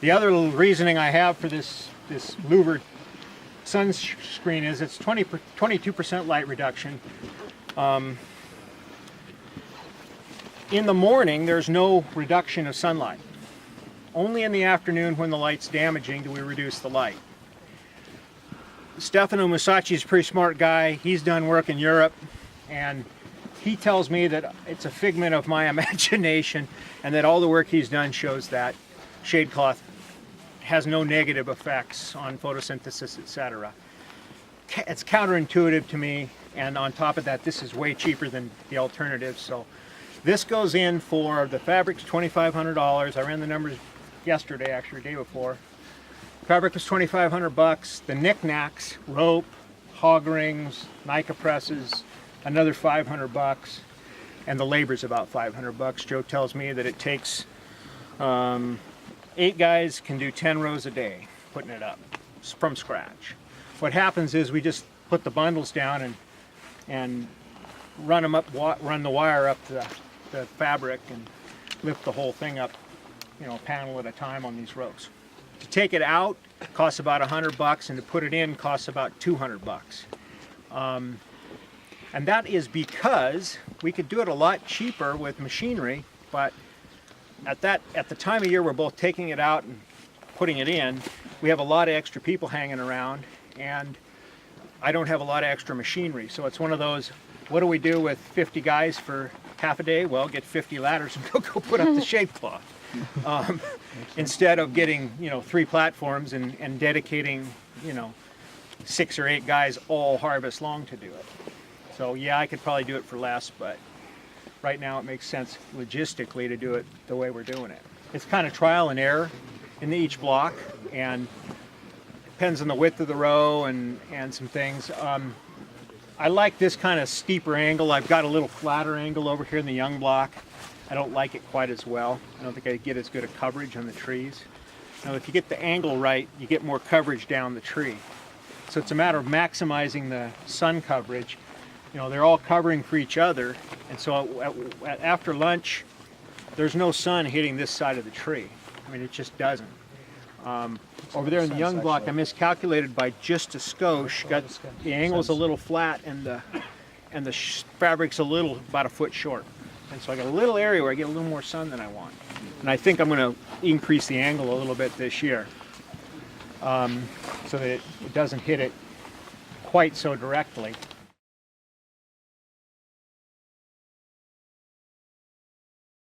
The other little reasoning I have for this louvered sunscreen is it's 22% light reduction. In the morning, there's no reduction of sunlight. Only in the afternoon, when the light's damaging, do we reduce the light. Stefano Musashi is a pretty smart guy. He's done work in Europe, and he tells me that it's a figment of my imagination, and that all the work he's done shows that shade cloth has no negative effects on photosynthesis, etc. It's counterintuitive to me, and on top of that, this is way cheaper than the alternatives. So this goes in for the fabric's $2,500. I ran the numbers yesterday, actually, the day before. Fabric was $2,500. The knickknacks, rope, hog rings, Nika presses, another $500, and the labor's about $500. Joe tells me that it takes 8 guys can do 10 rows a day putting it up from scratch. What happens is we just put the bundles down and run them up, run the wire up the fabric and lift the whole thing up, you know, a panel at a time on these rows. To take it out costs about $100, and to put it in costs about $200. And that is because we could do it a lot cheaper with machinery, but at the time of year we're both taking it out and putting it in, we have a lot of extra people hanging around, and I don't have a lot of extra machinery. So it's one of those, what do we do with 50 guys for half a day? Well, get 50 ladders and go put up the shade cloth. Instead of getting, you know, 3 platforms and dedicating, you know, 6 or 8 guys all harvest long to do it. So yeah, I could probably do it for less, but right now it makes sense logistically to do it the way we're doing it. It's kind of trial and error in each block, and depends on the width of the row and some things. I like this kind of steeper angle. I've got a little flatter angle over here in the young block. I don't like it quite as well. I don't think I get as good a coverage on the trees. Now, if you get the angle right, you get more coverage down the tree. So it's a matter of maximizing the sun coverage. You know, they're all covering for each other, and so after lunch, there's no sun hitting this side of the tree. I mean, it just doesn't. Over there in the young block, I miscalculated by just a skosh. Got the angle's a little flat, and the fabric's about a foot short. And so I got a little area where I get a little more sun than I want. And I think I'm going to increase the angle a little bit this year, so that it doesn't hit it quite so directly.